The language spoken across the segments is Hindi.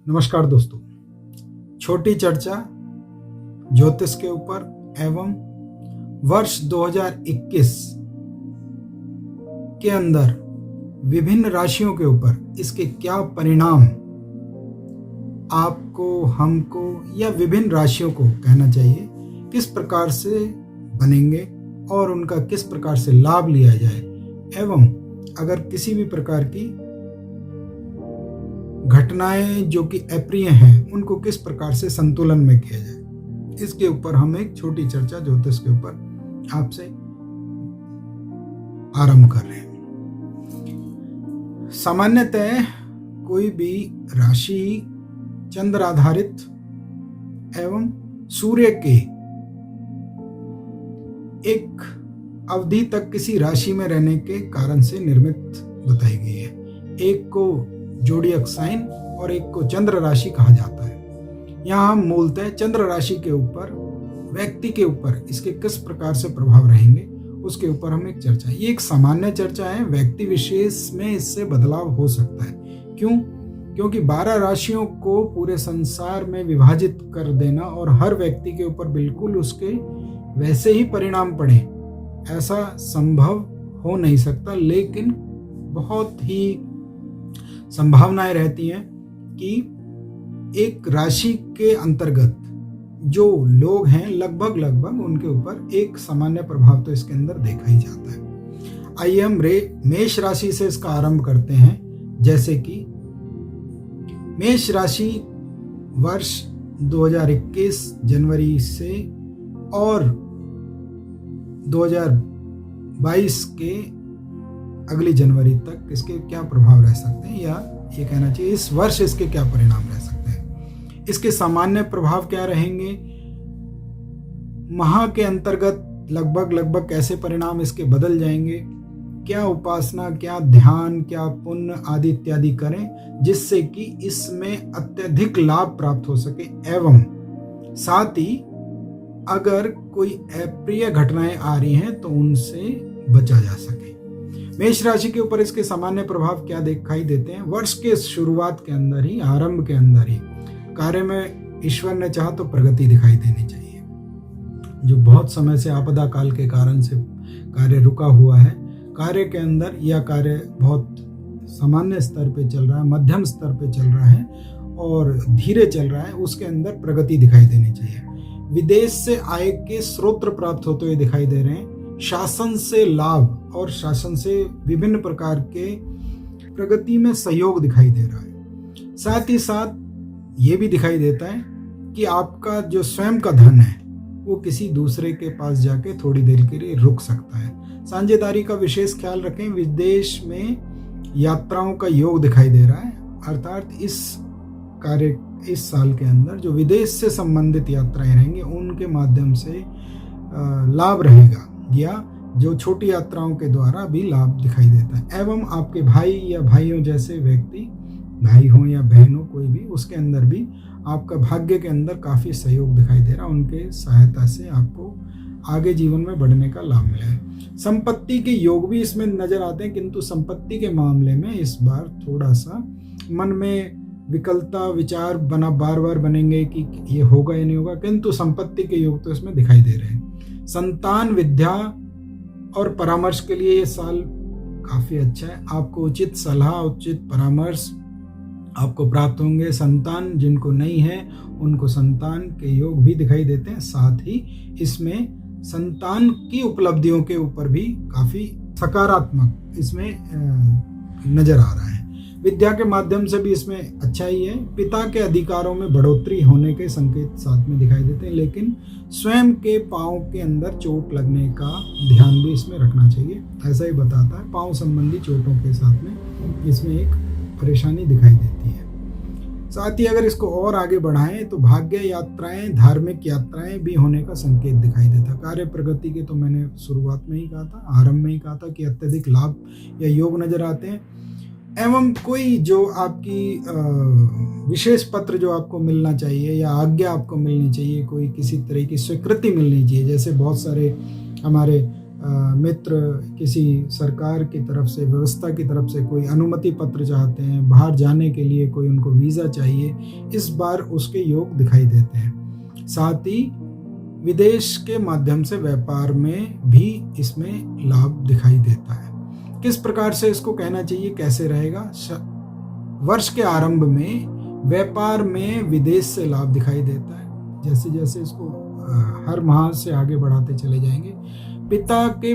नमस्कार दोस्तों। छोटी चर्चा ज्योतिष के ऊपर एवं वर्ष 2021 के अंदर विभिन्न राशियों के ऊपर इसके क्या परिणाम आपको, हमको या विभिन्न राशियों को कहना चाहिए, किस प्रकार से बनेंगे और उनका किस प्रकार से लाभ लिया जाए एवं अगर किसी भी प्रकार की घटनाएं जो कि अप्रिय हैं उनको किस प्रकार से संतुलन में किया जाए, इसके ऊपर हम एक छोटी चर्चा ज्योतिष के ऊपर आपसे आरंभ कर रहे हैं। सामान्यतः कोई भी राशि चंद्र आधारित एवं सूर्य के एक अवधि तक किसी राशि में रहने के कारण से निर्मित बताई गई है। एक को जोडियक साइन और एक को चंद्र राशि कहा जाता है। यहाँ हम मूलतः चंद्र राशि के ऊपर, व्यक्ति के ऊपर इसके किस प्रकार से प्रभाव रहेंगे उसके ऊपर हम एक चर्चा, ये एक सामान्य चर्चा है। व्यक्ति विशेष में इससे बदलाव हो सकता है। क्यों? क्योंकि 12 राशियों को पूरे संसार में विभाजित कर देना और हर व्यक्ति के ऊपर बिल्कुल उसके वैसे ही परिणाम पड़े, ऐसा संभव हो नहीं सकता। लेकिन बहुत ही संभावनाएं रहती हैं कि एक राशि के अंतर्गत जो लोग हैं लगभग उनके ऊपर एक सामान्य प्रभाव तो इसके अंदर देखा ही जाता है। आइए हम मेष राशि से इसका आरंभ करते हैं। जैसे कि मेष राशि वर्ष 2021 जनवरी से और 2022 के अगली जनवरी तक इसके क्या प्रभाव रह सकते हैं, या ये कहना चाहिए इस वर्ष इसके क्या परिणाम रह सकते हैं। इसके सामान्य प्रभाव क्या रहेंगे, माह के अंतर्गत लगभग कैसे परिणाम इसके बदल जाएंगे, क्या उपासना, क्या ध्यान, क्या पुण्य आदि इत्यादि करें जिससे कि इसमें अत्यधिक लाभ प्राप्त हो सके एवं साथ ही अगर कोई अप्रिय घटनाएं आ रही हैं तो उनसे बचा जा सके। मेष राशि के ऊपर इसके सामान्य प्रभाव क्या दिखाई देते हैं। वर्ष के शुरुआत के अंदर ही, आरंभ के अंदर ही कार्य में ईश्वर ने चाहा तो प्रगति दिखाई देनी चाहिए। जो बहुत समय से आपदा काल के कारण से कार्य रुका हुआ है, कार्य के अंदर या कार्य बहुत सामान्य स्तर पे चल रहा है, मध्यम स्तर पे चल रहा है और धीरे चल रहा है, उसके अंदर प्रगति दिखाई देनी चाहिए। विदेश से आय के स्रोत प्राप्त होते हुए दिखाई दे रहे हैं। शासन से लाभ और शासन से विभिन्न प्रकार के प्रगति में सहयोग दिखाई दे रहा है। साथ ही साथ ये भी दिखाई देता है कि आपका जो स्वयं का धन है वो किसी दूसरे के पास जाके थोड़ी देर के लिए रुक सकता है। साझेदारी का विशेष ख्याल रखें। विदेश में यात्राओं का योग दिखाई दे रहा है, अर्थात इस साल के अंदर जो विदेश से संबंधित यात्राएं रहेंगी उनके माध्यम से लाभ रहेगा, या जो छोटी यात्राओं के द्वारा भी लाभ दिखाई देता है। एवं आपके भाई या भाइयों जैसे व्यक्ति, भाई हो या बहन हो कोई भी, उसके अंदर भी आपका भाग्य के अंदर काफ़ी सहयोग दिखाई दे रहा है। उनके सहायता से आपको आगे जीवन में बढ़ने का लाभ मिला है। संपत्ति के योग भी इसमें नजर आते हैं, किंतु संपत्ति के मामले में इस बार थोड़ा सा मन में विकलता, विचार बार बार बनेंगे कि ये होगा या नहीं होगा, किंतु संपत्ति के योग तो इसमें दिखाई दे रहे हैं। संतान, विद्या और परामर्श के लिए ये साल काफ़ी अच्छा है। आपको उचित सलाह, उचित परामर्श आपको प्राप्त होंगे। संतान जिनको नहीं है उनको संतान के योग भी दिखाई देते हैं। साथ ही इसमें संतान की उपलब्धियों के ऊपर भी काफ़ी सकारात्मक इसमें नज़र आ रहा है। विद्या के माध्यम से भी इसमें अच्छा ही है। पिता के अधिकारों में बढ़ोतरी होने के संकेत साथ में दिखाई देते हैं, लेकिन स्वयं के पाँव के अंदर चोट लगने का ध्यान भी इसमें रखना चाहिए, ऐसा ही बताता है। पाँव संबंधी चोटों के साथ में इसमें एक परेशानी दिखाई देती है। साथ ही अगर इसको और आगे बढ़ाएं तो भाग्य यात्राएं, धार्मिक यात्राएं भी होने का संकेत दिखाई देता। कार्य प्रगति के तो मैंने शुरुआत में ही कहा था, आरंभ में ही कहा था कि अत्यधिक लाभ या योग नजर आते हैं। एवं कोई जो आपकी विशेष पत्र जो आपको मिलना चाहिए या आज्ञा आपको मिलनी चाहिए, कोई किसी तरह की स्वीकृति मिलनी चाहिए। जैसे बहुत सारे हमारे मित्र किसी सरकार की तरफ से, व्यवस्था की तरफ से कोई अनुमति पत्र चाहते हैं, बाहर जाने के लिए कोई उनको वीज़ा चाहिए, इस बार उसके योग दिखाई देते हैं। साथ ही विदेश के माध्यम से व्यापार में भी इसमें लाभ दिखाई देता है। किस प्रकार से इसको कहना चाहिए, कैसे रहेगा? वर्ष के आरंभ में व्यापार में विदेश से लाभ दिखाई देता है। जैसे जैसे इसको हर माह से आगे बढ़ाते चले जाएंगे, पिता के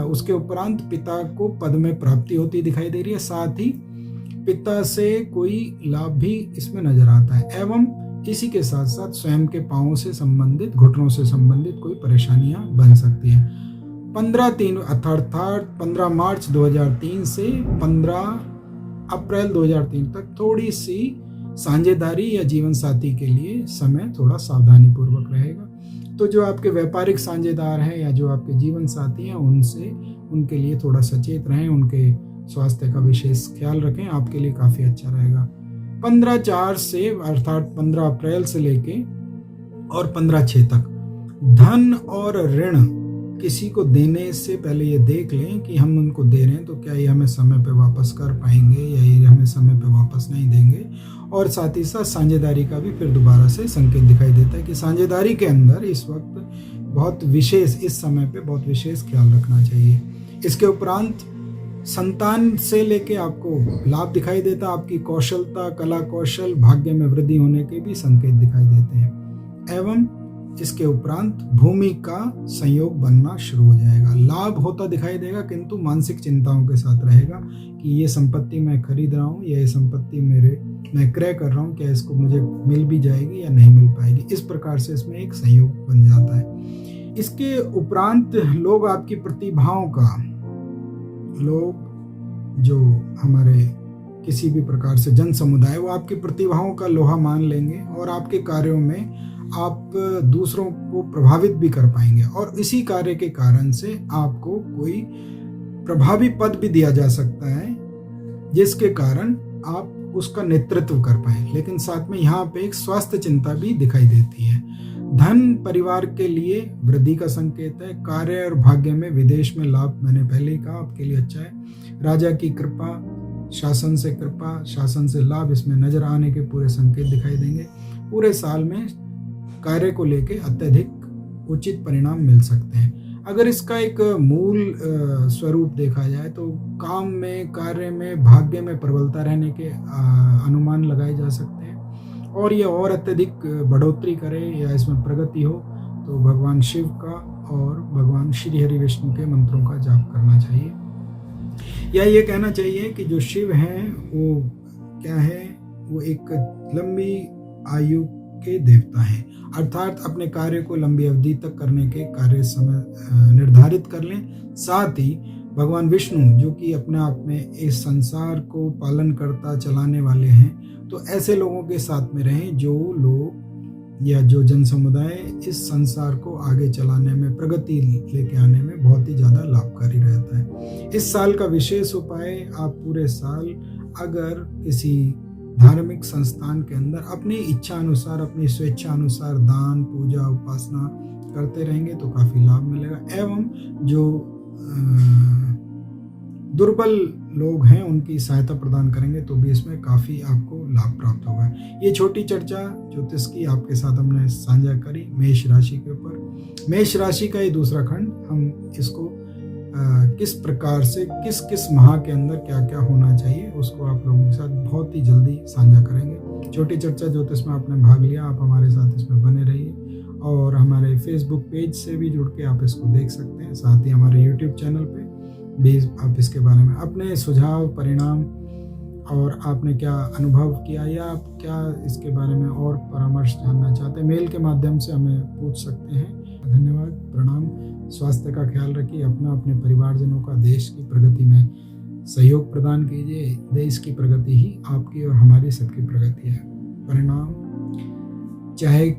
उसके उपरांत पिता को पद में प्राप्ति होती दिखाई दे रही है। साथ ही पिता से कोई लाभ भी इसमें नजर आता है, एवं इसी के साथ साथ स्वयं के पांवों से संबंधित, घुटनों से संबंधित कोई परेशानियां बन सकती हैं। 15/3 अर्थात 15 मार्च 2003 से 15 अप्रैल 2003 तक थोड़ी सी साझेदारी या जीवन साथी के लिए समय थोड़ा सावधानी पूर्वक रहेगा। तो जो आपके व्यापारिक साझेदार हैं या जो आपके जीवन साथी हैं, उनके लिए थोड़ा सचेत रहें, उनके स्वास्थ्य का विशेष ख्याल रखें, आपके लिए काफ़ी अच्छा रहेगा। 15/4 से अर्थात 15 अप्रैल से लेके और 15/6 तक धन और ऋण किसी को देने से पहले ये देख लें कि हम उनको दे रहे हैं तो क्या ये हमें समय पे वापस कर पाएंगे या ये हमें समय पे वापस नहीं देंगे। और साथ ही साथ साझेदारी का भी फिर दोबारा से संकेत दिखाई देता है कि साझेदारी के अंदर इस वक्त बहुत विशेष, इस समय पे बहुत विशेष ख्याल रखना चाहिए। इसके उपरांत संतान से लेके आपको लाभ दिखाई देता, आपकी कौशलता, कला कौशल, भाग्य में वृद्धि होने के भी संकेत दिखाई देते हैं। एवं इसके उपरांत भूमि का संयोग बनना शुरू हो जाएगा। लाभ होता दिखाई देगा, किंतु मानसिक चिंताओं के साथ रहेगा कि ये संपत्ति मैं खरीद रहा हूँ या ये संपत्ति मैं क्रय कर रहा हूँ, क्या इसको मुझे मिल भी जाएगी या नहीं मिल पाएगी। इस प्रकार से इसमें एक संयोग बन जाता है। इसके उपरांत लोग आपकी प्रतिभाओं का, लोग जो हमारे किसी भी प्रकार से जन समुदाय, वो आपकी प्रतिभाओं का लोहा मान लेंगे और आपके कार्यों में आप दूसरों को प्रभावित भी कर पाएंगे। और इसी कार्य के कारण से आपको कोई प्रभावी पद भी दिया जा सकता है, जिसके कारण आप उसका नेतृत्व कर पाएं। लेकिन साथ में यहाँ पे एक स्वास्थ्य चिंता भी दिखाई देती है। धन परिवार के लिए वृद्धि का संकेत है। कार्य और भाग्य में विदेश में लाभ, मैंने पहले ही कहा, आपके लिए अच्छा है। राजा की कृपा, शासन से कृपा, शासन से लाभ इसमें नजर आने के पूरे संकेत दिखाई देंगे। पूरे साल में कार्य को लेके अत्यधिक उचित परिणाम मिल सकते हैं। अगर इसका एक मूल स्वरूप देखा जाए तो काम में, कार्य में, भाग्य में प्रबलता रहने के अनुमान लगाए जा सकते हैं। और ये और अत्यधिक बढ़ोतरी करे या इसमें प्रगति हो तो भगवान शिव का और भगवान श्री हरि विष्णु के मंत्रों का जाप करना चाहिए। या ये कहना चाहिए कि जो शिव हैं वो क्या है, वो एक लंबी आयु के देवता हैं, अर्थात अपने कार्य को लंबी अवधि तक करने के कार्य समय निर्धारित कर लें। साथ ही भगवान विष्णु जो कि अपने आप में इस संसार को पालन करता, चलाने वाले हैं, तो ऐसे लोगों के साथ में रहें जो लोग या जो जन समुदाय इस संसार को आगे चलाने में, प्रगति लेके आने में बहुत ही ज़्यादा लाभकारी रहता है। इस साल का विशेष उपाय, आप पूरे साल अगर किसी धार्मिक संस्थान के अंदर अपनी इच्छा अनुसार, अपनी स्वेच्छा अनुसार दान, पूजा, उपासना करते रहेंगे तो काफ़ी लाभ मिलेगा। एवं जो दुर्बल लोग हैं उनकी सहायता प्रदान करेंगे तो भी इसमें काफ़ी आपको लाभ प्राप्त होगा। ये छोटी चर्चा ज्योतिष की आपके साथ हमने साझा करी मेष राशि के ऊपर। मेष राशि का ये दूसरा खंड, हम इसको किस प्रकार से किस किस माह के अंदर क्या क्या होना चाहिए उसको आप लोगों के साथ बहुत ही जल्दी साझा करेंगे। छोटी चर्चा ज्योतिष में आपने भाग लिया, आप हमारे साथ इसमें बने रहिए और हमारे फेसबुक पेज से भी जुड़ के आप इसको देख सकते हैं। साथ ही हमारे यूट्यूब चैनल पे भी आप इसके बारे में अपने सुझाव, परिणाम और आपने क्या अनुभव किया या आप क्या इसके बारे में और परामर्श जानना चाहते हैं, मेल के माध्यम से हमें पूछ सकते हैं। धन्यवाद, प्रणाम। स्वास्थ्य का ख्याल रखिए, अपना, अपने परिवारजनों का, देश की प्रगति में सहयोग प्रदान कीजिए। देश की प्रगति ही आपकी और हमारी सबकी प्रगति है। परिणाम चाहे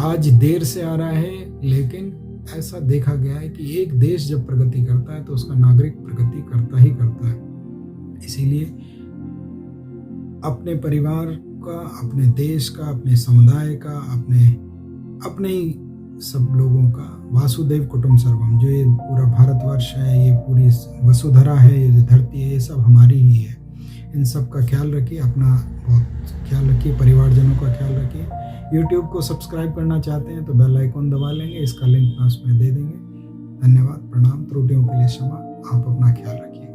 आज देर से आ रहा है, लेकिन ऐसा देखा गया है कि एक देश जब प्रगति करता है तो उसका नागरिक प्रगति करता ही करता है। इसीलिए अपने परिवार का, अपने देश का, अपने समुदाय का, अपने सब लोगों का, वासुदेव कुटुंब सर्वम, जो ये पूरा भारतवर्ष है, ये पूरी वसुधरा है, ये जो धरती है, ये सब हमारी ही है। इन सब का ख्याल रखिए, अपना बहुत ख्याल रखिए, परिवारजनों का ख्याल रखिए। यूट्यूब को सब्सक्राइब करना चाहते हैं तो बेल आइकॉन दबा लेंगे, इसका लिंक मैं उसमें दे देंगे। धन्यवाद, प्रणाम, त्रुटियों के लिए क्षमा। आप अपना ख्याल रखिए।